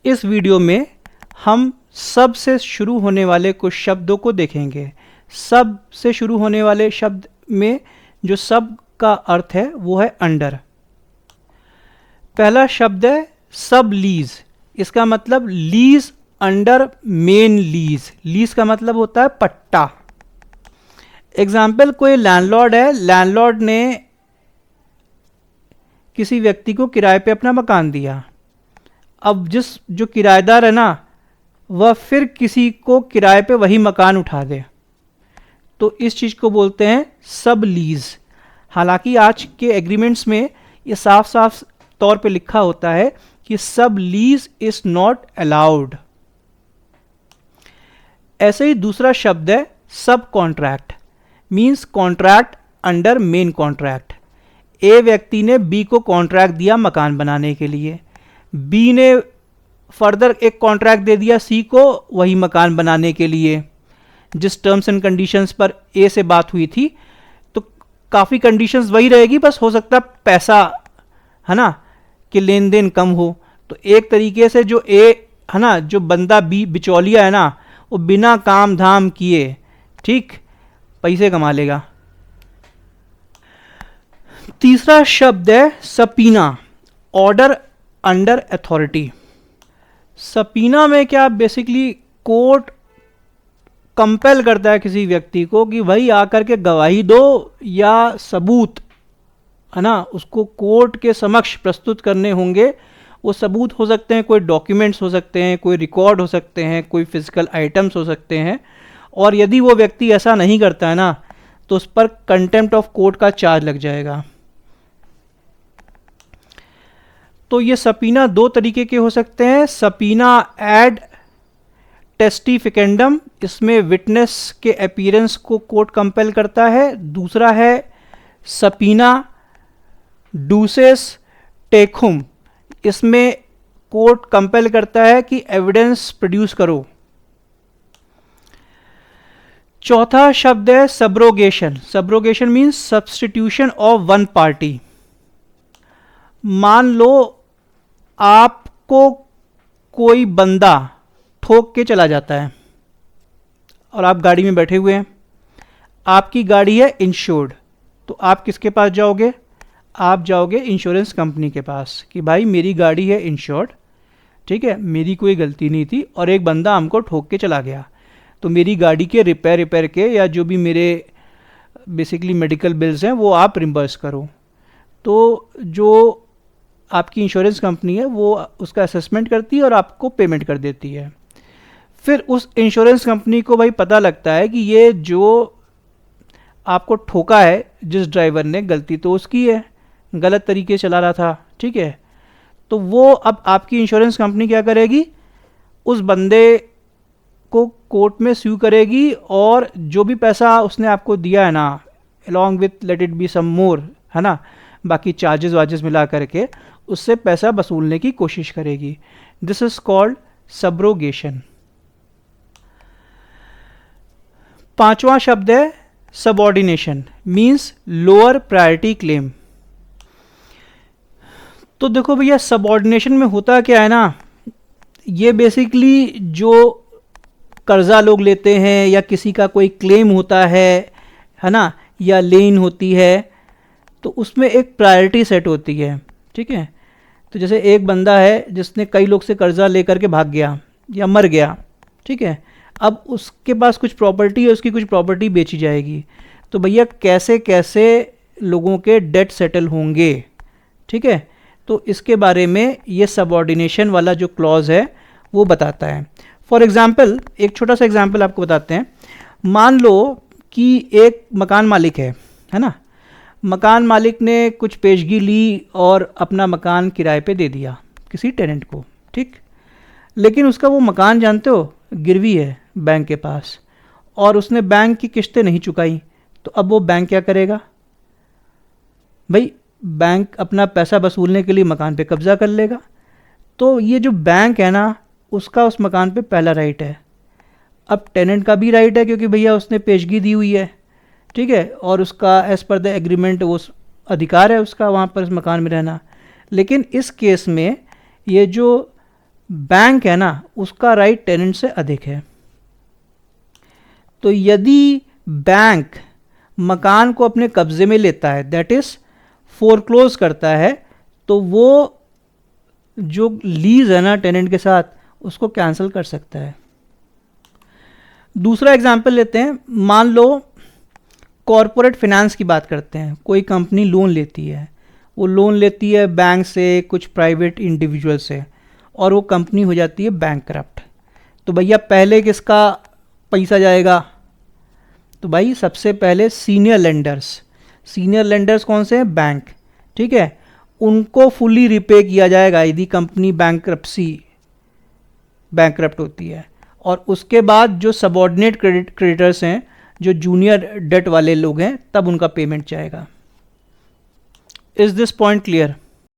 इस वीडियो में हम सब से शुरू होने वाले कुछ शब्दों को देखेंगे। सब से शुरू होने वाले शब्द में जो सब का अर्थ है वो है अंडर। पहला शब्द है सब लीज। इसका मतलब lease under main lease. Lease का मतलब होता है पट्टा। एग्जाम्पल, कोई लैंडलॉर्ड है, लैंडलॉर्ड ने किसी व्यक्ति को किराए पे अपना मकान दिया। अब जो किराएदार है ना, वह फिर किसी को किराए पे वही मकान उठा दे, तो इस चीज़ को बोलते हैं सब लीज। हालांकि आज के एग्रीमेंट्स में ये साफ साफ तौर पे लिखा होता है कि सब लीज इज नॉट अलाउड। ऐसे ही दूसरा शब्द है सब contract. Means contract under main contract. A व्यक्ति ने बी को कॉन्ट्रैक्ट दिया मकान बनाने के लिए, बी ने फर्दर एक कॉन्ट्रैक्ट दे दिया सी को वही मकान बनाने के लिए। जिस टर्म्स एंड कंडीशंस पर ए से बात हुई थी, तो काफ़ी कंडीशंस वही रहेगी, बस हो सकता है पैसा है ना कि लेन देन कम हो। तो एक तरीके से जो ए है ना, जो बंदा बी बिचौलिया है ना, वो बिना काम धाम किए ठीक पैसे कमा लेगा। तीसरा शब्द है Sabina, order under authority. Sabina में क्या, बेसिकली कोर्ट कंपेल करता है किसी व्यक्ति को कि भाई आकर के गवाही दो या सबूत है ना, उसको कोर्ट के समक्ष प्रस्तुत करने होंगे। वो सबूत हो सकते हैं, कोई डॉक्यूमेंट्स हो सकते हैं, कोई रिकॉर्ड हो सकते हैं, कोई फिजिकल आइटम्स हो सकते हैं। और यदि वो व्यक्ति ऐसा नहीं करता है ना, तो उस पर कंटेम्प्ट ऑफ कोर्ट का चार्ज लग जाएगा। तो ये सबीना दो तरीके के हो सकते हैं। सबीना एड टेस्टिफिकेंडम, इसमें विटनेस के अपीयरेंस को कोर्ट कंपेल करता है। दूसरा है सबीना डूसेस टेकुम, इसमें कोर्ट कंपेल करता है कि एविडेंस प्रोड्यूस करो। चौथा शब्द है subrogation. Subrogation means substitution of one party. मान लो आपको कोई बंदा ठोक के चला जाता है और आप गाड़ी में बैठे हुए हैं, आपकी गाड़ी है इंश्योर्ड, तो आप किसके पास जाओगे? आप जाओगे इंश्योरेंस कंपनी के पास कि भाई मेरी गाड़ी है इंश्योर्ड, ठीक है, मेरी कोई गलती नहीं थी और एक बंदा हमको ठोक के चला गया, तो मेरी गाड़ी के रिपेयर के या जो भी मेरे बेसिकली मेडिकल बिल्स हैं वो आप रिम्बर्स करो। तो जो आपकी इंश्योरेंस कंपनी है वो उसका असेसमेंट करती है और आपको पेमेंट कर देती है। फिर उस इंश्योरेंस कंपनी को भाई पता लगता है कि ये जो आपको ठोका है जिस ड्राइवर ने, गलती तो उसकी है, गलत तरीके से चला रहा था, ठीक है। तो वो अब आपकी इंश्योरेंस कंपनी क्या करेगी? उस बंदे को कोर्ट में स्यू करेगी और जो भी पैसा उसने आपको दिया है ना, along with let it be some more, है ना, बाकी चार्जेस वार्जेस मिला करके उससे पैसा वसूलने की कोशिश करेगी। This is called subrogation. पांचवा शब्द है subordination, means lower priority claim. तो देखो भैया, सबऑर्डिनेशन में होता क्या है ना, ये बेसिकली जो कर्जा लोग लेते हैं या किसी का कोई क्लेम होता है ना, या लेन होती है, तो उसमें एक प्रायोरिटी सेट होती है, ठीक है। तो जैसे एक बंदा है जिसने कई लोग से कर्जा लेकर के भाग गया या मर गया, ठीक है, अब उसके पास कुछ प्रॉपर्टी है, उसकी कुछ प्रॉपर्टी बेची जाएगी, तो भैया कैसे कैसे लोगों के डेट सेटल होंगे, ठीक है। तो इसके बारे में ये सबऑर्डिनेशन वाला जो क्लॉज है वो बताता है। फॉर एग्जाम्पल, एक छोटा सा एग्जाम्पल आपको बताते हैं। मान लो कि एक मकान मालिक है ना, मकान मालिक ने कुछ पेशगी ली और अपना मकान किराए पे दे दिया किसी टेनेंट को, ठीक। लेकिन उसका वो मकान जानते हो गिरवी है बैंक के पास, और उसने बैंक की किस्तें नहीं चुकाई, तो अब वो बैंक क्या करेगा? भाई बैंक अपना पैसा वसूलने के लिए मकान पे कब्जा कर लेगा। तो ये जो बैंक है ना, उसका उस मकान पे पहला राइट है। अब टेनेंट का भी राइट है क्योंकि भैया उसने पेशगी दी हुई है, ठीक है, और उसका एज पर द एग्रीमेंट वो अधिकार है उसका वहाँ पर उस मकान में रहना। लेकिन इस केस में ये जो बैंक है ना, उसका राइट टेनेंट से अधिक है। तो यदि बैंक मकान को अपने कब्जे में लेता है, दैट इज फोरक्लोज करता है, तो वो जो लीज है ना टेनेंट के साथ, उसको कैंसिल कर सकता है। दूसरा एग्जांपल लेते हैं। मान लो कॉरपोरेट फाइनेंस की बात करते हैं। कोई कंपनी लोन लेती है, वो लोन लेती है बैंक से, कुछ प्राइवेट इंडिविजुअल से, और वो कंपनी हो जाती है बैंकरप्ट। तो भैया पहले किसका पैसा जाएगा? तो भाई सबसे पहले सीनियर लेंडर्स। सीनियर लेंडर्स कौन से हैं? बैंक। ठीक है, उनको फुली रिपे किया जाएगा यदि कंपनी बैंकरप्ट होती है। और उसके बाद जो सबऑर्डिनेट क्रेडिटर्स हैं, जो जूनियर डेट वाले लोग हैं, तब उनका पेमेंट जाएगा। Is this point clear?